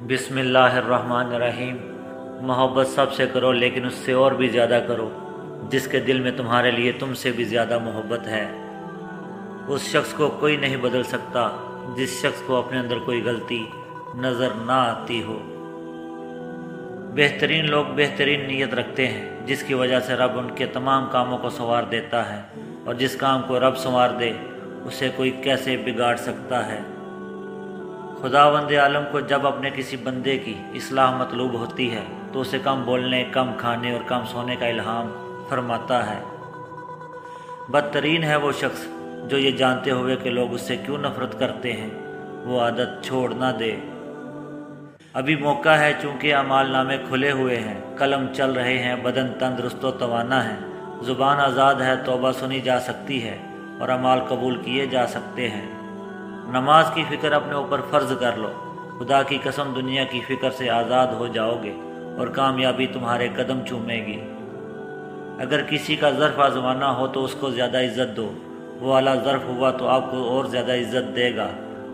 बिस्मिल्लाहिर्रहमानिर्रहीम। मोहब्बत सबसे करो, लेकिन उससे और भी ज़्यादा करो जिसके दिल में तुम्हारे लिए तुमसे भी ज़्यादा मोहब्बत है। उस शख्स को कोई नहीं बदल सकता जिस शख्स को अपने अंदर कोई गलती नज़र ना आती हो। बेहतरीन लोग बेहतरीन नीयत रखते हैं, जिसकी वजह से रब उनके तमाम कामों को संवार देता है, और जिस काम को रब संवार दे उसे कोई कैसे बिगाड़ सकता है। खुदावंद आलम को जब अपने किसी बंदे की इस्लाह मतलूब होती है तो उसे कम बोलने, कम खाने और कम सोने का इल्हाम फरमाता है। बदतरीन है वो शख्स जो ये जानते हुए कि लोग उससे क्यों नफरत करते हैं वो आदत छोड़ ना दे। अभी मौका है, चूँकि अमाल नामे खुले हुए हैं, कलम चल रहे हैं, बदन तंदुरुस्त व तवाना है, ज़ुबान आज़ाद है, तौबा सुनी जा सकती है और अमाल कबूल किए जा सकते हैं। नमाज की फ़िक्र अपने ऊपर फ़र्ज़ कर लो। खुदा की कसम, दुनिया की फ़िक्र से आज़ाद हो जाओगे और कामयाबी तुम्हारे कदम चूमेगी। अगर किसी का ज़र्फ़ आज़माना हो तो उसको ज़्यादा इज़्ज़त दो। वो आला ज़र्फ़ हुआ तो आपको और ज़्यादा इज़्ज़त देगा,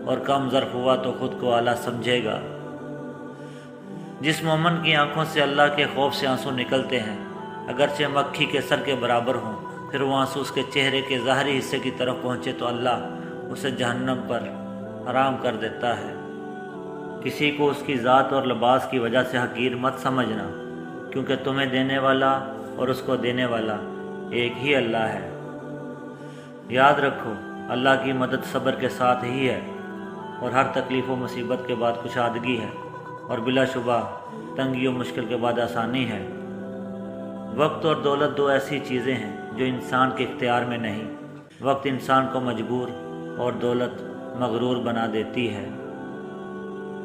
और कम ज़र्फ़ हुआ तो ख़ुद को आला समझेगा। जिस मोमन की आंखों से अल्लाह के खौफ से आंसू निकलते हैं, अगरचे मक्खी के सर के बराबर हों, फिर वो आंसू उसके चेहरे के ज़ाहरी हिस्से की तरफ पहुँचे तो अल्लाह उसे जहन्नम पर हराम कर देता है। किसी को उसकी ज़ात और लिबास की वजह से हकीर मत समझना, क्योंकि तुम्हें देने वाला और उसको देने वाला एक ही अल्लाह है। याद रखो, अल्लाह की मदद सब्र के साथ ही है, और हर तकलीफ़ व मुसीबत के बाद कुशादगी है, और बिलाशुबा तंगी और मुश्किल के बाद आसानी है। वक्त और दौलत दो ऐसी चीज़ें हैं जो इंसान के इख्तियार में नहीं। वक्त इंसान को मजबूर और दौलत मगरूर बना देती है।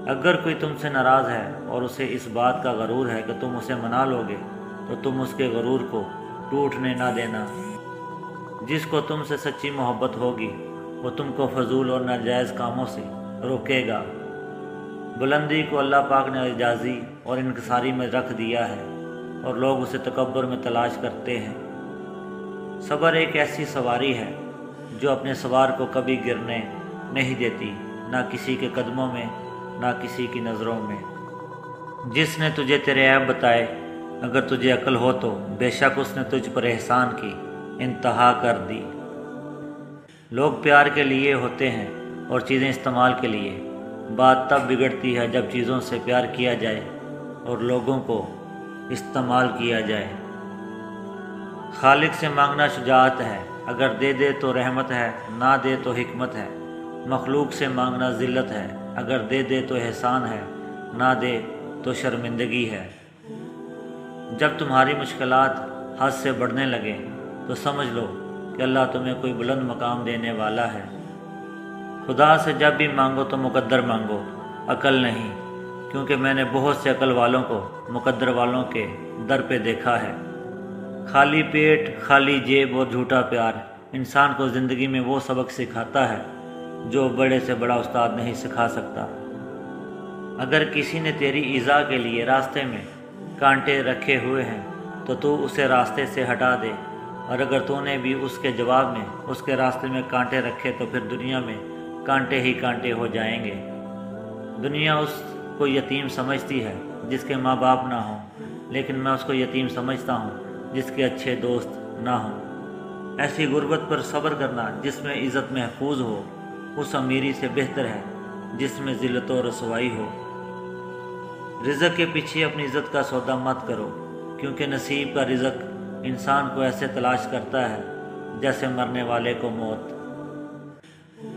अगर कोई तुमसे नाराज़ है और उसे इस बात का गरूर है कि तुम उसे मना लोगे, तो तुम उसके गरूर को टूटने ना देना। जिसको तुमसे सच्ची मोहब्बत होगी वो तुमको फजूल और नाजायज़ कामों से रोकेगा। बुलंदी को अल्लाह पाक ने एजाज़ी और इनकसारी में रख दिया है, और लोग उसे तकब्बुर में तलाश करते हैं। सब्र एक ऐसी सवारी है जो अपने सवार को कभी गिरने नहीं देती, ना किसी के कदमों में, ना किसी की नज़रों में। जिसने तुझे तेरे ऐब बताए, अगर तुझे अक्ल हो तो बेशक उसने तुझ पर एहसान की इंतहा कर दी। लोग प्यार के लिए होते हैं और चीज़ें इस्तेमाल के लिए। बात तब बिगड़ती है जब चीज़ों से प्यार किया जाए और लोगों को इस्तेमाल किया जाए। खालिक से मांगना शुजाअत है, अगर दे दे तो रहमत है, ना दे तो हिकमत है। मखलूक से मांगना ज़िल्लत है, अगर दे दे तो एहसान है, ना दे तो शर्मिंदगी है। जब तुम्हारी मुश्किलात हद से बढ़ने लगे तो समझ लो कि अल्लाह तुम्हें कोई बुलंद मकाम देने वाला है। खुदा से जब भी मांगो तो मुकद्दर मांगो, अकल नहीं, क्योंकि मैंने बहुत से अकल वालों को मुकद्दर वालों के दर पे देखा है। खाली पेट, खाली जेब और झूठा प्यार इंसान को ज़िंदगी में वो सबक सिखाता है जो बड़े से बड़ा उस्ताद नहीं सिखा सकता। अगर किसी ने तेरी ईज़ा के लिए रास्ते में कांटे रखे हुए हैं तो तू उसे रास्ते से हटा दे, और अगर तूने भी उसके जवाब में उसके रास्ते में कांटे रखे तो फिर दुनिया में कांटे ही कांटे हो जाएंगे। दुनिया उसको यतीम समझती है जिसके माँ बाप ना हों, लेकिन मैं उसको यतीम समझता हूँ जिसके अच्छे दोस्त ना हों। ऐसी गुर्बत पर सब्र करना जिसमें इज़्ज़त महफूज हो, उस अमीरी से बेहतर है जिसमें ज़िल्लत और रसवाई हो। रिज़्क़ के पीछे अपनी इज़्ज़त का सौदा मत करो, क्योंकि नसीब का रिज़्क़ इंसान को ऐसे तलाश करता है जैसे मरने वाले को मौत।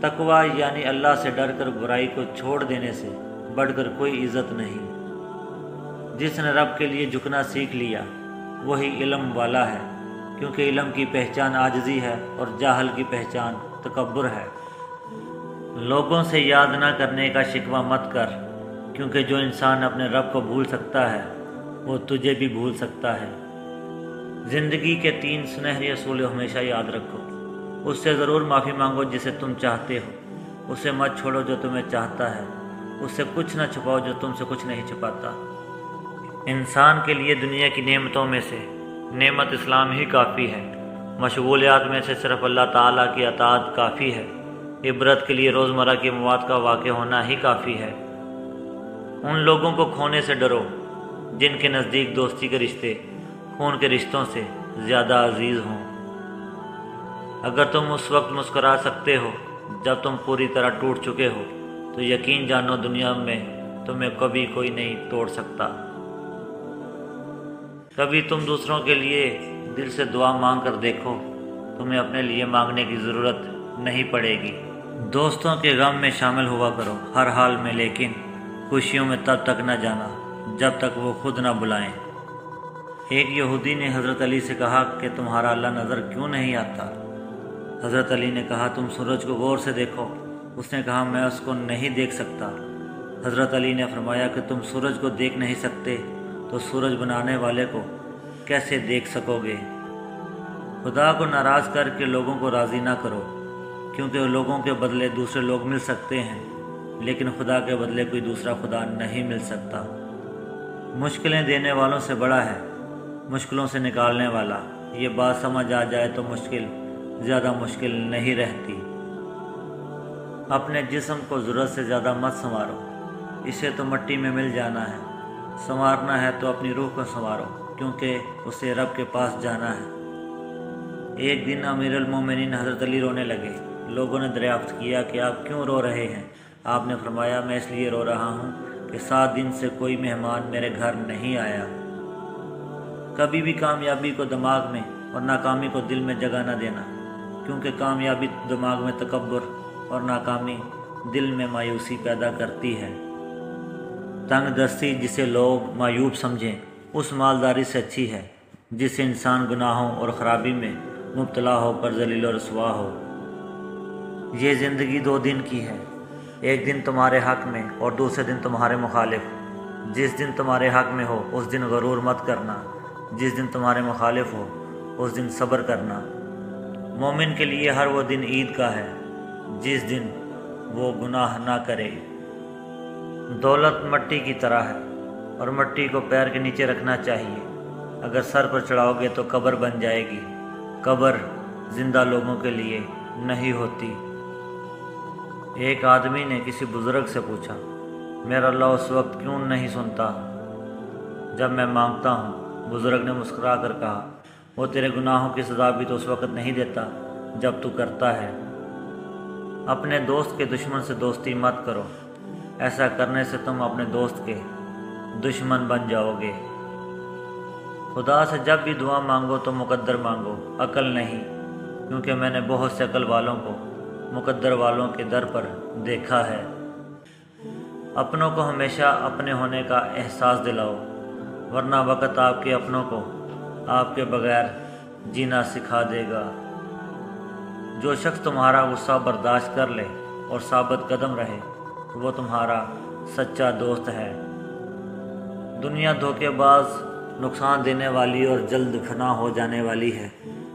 तकवा यानी अल्लाह से डर कर बुराई को छोड़ देने से बढ़कर कोई इज़्ज़त नहीं। जिसने रब के लिए झुकना सीख लिया वही इल्म वाला है, क्योंकि इल्म की पहचान आजिज़ी है और जाहल की पहचान तकब्बुर है। लोगों से याद ना करने का शिकवा मत कर, क्योंकि जो इंसान अपने रब को भूल सकता है वो तुझे भी भूल सकता है। ज़िंदगी के 3 सुनहरे असूल हमेशा याद रखो। उससे ज़रूर माफ़ी मांगो जिसे तुम चाहते हो, उसे मत छोड़ो जो तुम्हें चाहता है, उससे कुछ न छुपाओ जो तुमसे कुछ नहीं छुपाता। इंसान के लिए दुनिया की नेमतों में से नेमत इस्लाम ही काफ़ी है। मशगूलियात में से सिर्फ अल्लाह ताला की अताअत काफ़ी है। इबरत के लिए रोज़मर्रा के मवाद का वाक़ होना ही काफ़ी है। उन लोगों को खोने से डरो जिनके नज़दीक दोस्ती के रिश्ते खून के रिश्तों से ज़्यादा अजीज़ हों। अगर तुम उस वक्त मुस्कुरा सकते हो जब तुम पूरी तरह टूट चुके हो, तो यकीन जानो दुनिया में तुम्हें कभी कोई नहीं तोड़ सकता। कभी तुम दूसरों के लिए दिल से दुआ मांग कर देखो, तुम्हें अपने लिए मांगने की ज़रूरत नहीं पड़ेगी। दोस्तों के गम में शामिल हुआ करो हर हाल में, लेकिन खुशियों में तब तक न जाना जब तक वो खुद न बुलाएं। एक यहूदी ने हज़रत अली से कहा कि तुम्हारा अल्लाह नज़र क्यों नहीं आता? हज़रत अली ने कहा, तुम सूरज को गौर से देखो। उसने कहा, मैं उसको नहीं देख सकता। हज़रत अली ने फरमाया कि तुम सूरज को देख नहीं सकते तो सूरज बनाने वाले को कैसे देख सकोगे? खुदा को नाराज़ करके लोगों को राज़ी ना करो, क्योंकि लोगों के बदले दूसरे लोग मिल सकते हैं, लेकिन खुदा के बदले कोई दूसरा खुदा नहीं मिल सकता। मुश्किलें देने वालों से बड़ा है मुश्किलों से निकालने वाला। ये बात समझ आ जाए तो मुश्किल ज़्यादा मुश्किल नहीं रहती। अपने जिस्म को ज़रूरत से ज़्यादा मत संवारो, इसे तो मिट्टी में मिल जाना है। संवारना है तो अपनी रूह को संवारो, क्योंकि उसे रब के पास जाना है। एक दिन अमीरुल मोमिनीन हज़रत अली रोने लगे। लोगों ने दरियाफ्त किया कि आप क्यों रो रहे हैं? आपने फरमाया, मैं इसलिए रो रहा हूँ कि 7 दिन से कोई मेहमान मेरे घर नहीं आया। कभी भी कामयाबी को दिमाग में और नाकामी को दिल में जगह न देना, क्योंकि कामयाबी दिमाग में तकब्बुर और नाकामी दिल में मायूसी पैदा करती है। तंग दस्ती जिसे लोग मायूब समझें, उस मालदारी से अच्छी है जिससे इंसान गुनाहों और ख़राबी में मुब्तला होकर ज़लील और रसवा हो। ये ज़िंदगी 2 दिन की है, एक दिन तुम्हारे हक़ में और दूसरे दिन तुम्हारे मुखालिफ। जिस दिन तुम्हारे हक़ में हो उस दिन गरूर मत करना, जिस दिन तुम्हारे मुखालिफ हो उस दिन सब्र करना। मोमिन के लिए हर वो दिन ईद का है जिस दिन वो गुनाह ना करे। दौलत मिट्टी की तरह है और मिट्टी को पैर के नीचे रखना चाहिए। अगर सर पर चढ़ाओगे तो कब्र बन जाएगी। कब्र जिंदा लोगों के लिए नहीं होती। एक आदमी ने किसी बुज़ुर्ग से पूछा, मेरा अल्लाह उस वक्त क्यों नहीं सुनता जब मैं मांगता हूँ? बुज़ुर्ग ने मुस्कुरा कर कहा, वो तेरे गुनाहों की सज़ा भी तो उस वक्त नहीं देता जब तू करता है। अपने दोस्त के दुश्मन से दोस्ती मत करो, ऐसा करने से तुम अपने दोस्त के दुश्मन बन जाओगे। खुदा से जब भी दुआ मांगो तो मुकद्दर मांगो, अकल नहीं, क्योंकि मैंने बहुत से अकल वालों को मुकद्दर वालों के दर पर देखा है। अपनों को हमेशा अपने होने का एहसास दिलाओ, वरना वक़्त आपके अपनों को आपके बगैर जीना सिखा देगा। जो शख्स तुम्हारा गुस्सा बर्दाश्त कर ले और साबित कदम रहे, वो तुम्हारा सच्चा दोस्त है। दुनिया धोखेबाज, नुकसान देने वाली और जल्द फना हो जाने वाली है।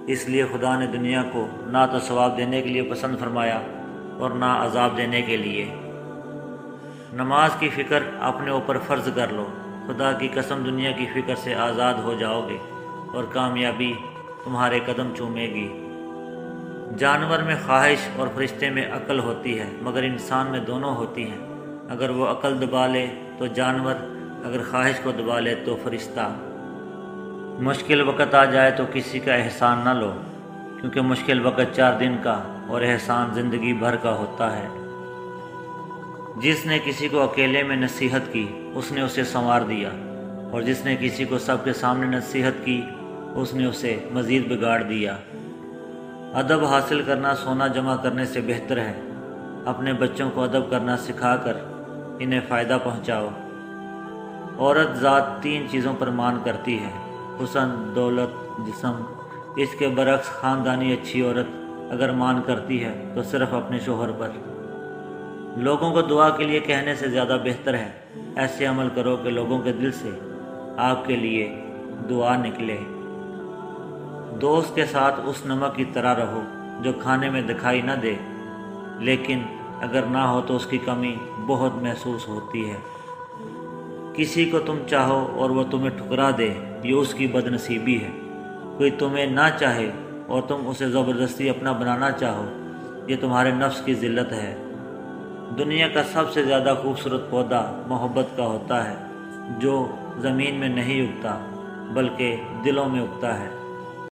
इसलिए खुदा ने दुनिया को ना तो सवाब देने के लिए पसंद फरमाया और ना अजाब देने के लिए। नमाज की फ़िक्र अपने ऊपर फ़र्ज़ कर लो। खुदा की कसम, दुनिया की फ़िक्र से आज़ाद हो जाओगे और कामयाबी तुम्हारे कदम चूमेगी। जानवर में ख्वाहिश और फरिश्ते में अक्ल होती है, मगर इंसान में दोनों होती हैं। अगर वो अक्ल दबा ले तो जानवर, अगर ख्वाहिश को दबा ले तो फरिश्ता। मुश्किल वक़्त आ जाए तो किसी का एहसान ना लो, क्योंकि मुश्किल वक़्त 4 दिन का और एहसान ज़िंदगी भर का होता है। जिसने किसी को अकेले में नसीहत की उसने उसे संवार दिया, और जिसने किसी को सबके सामने नसीहत की उसने उसे मज़ीद बिगाड़ दिया। अदब हासिल करना सोना जमा करने से बेहतर है। अपने बच्चों को अदब करना सिखाकर इन्हें फ़ायदा पहुँचाओ। औरत ज़ात 3 चीज़ों पर मान करती है, हुस्न, दौलत, जिस्म। इसके बरक्स ख़ानदानी अच्छी औरत अगर मान करती है तो सिर्फ़ अपने शोहर पर। लोगों को दुआ के लिए कहने से ज़्यादा बेहतर है ऐसे अमल करो कि लोगों के दिल से आपके लिए दुआ निकले। दोस्त के साथ उस नमक की तरह रहो जो खाने में दिखाई न दे, लेकिन अगर ना हो तो उसकी कमी बहुत महसूस होती है। किसी को तुम चाहो और वह तुम्हें ठुकरा दे, ये उसकी बदनसीबी है। कोई तुम्हें ना चाहे और तुम उसे ज़बरदस्ती अपना बनाना चाहो, ये तुम्हारे नफ्स की ज़िल्लत है। دنیا کا سب سے زیادہ خوبصورت پودا محبت کا ہوتا ہے، جو زمین میں نہیں اگتا بلکہ دلوں میں اگتا ہے۔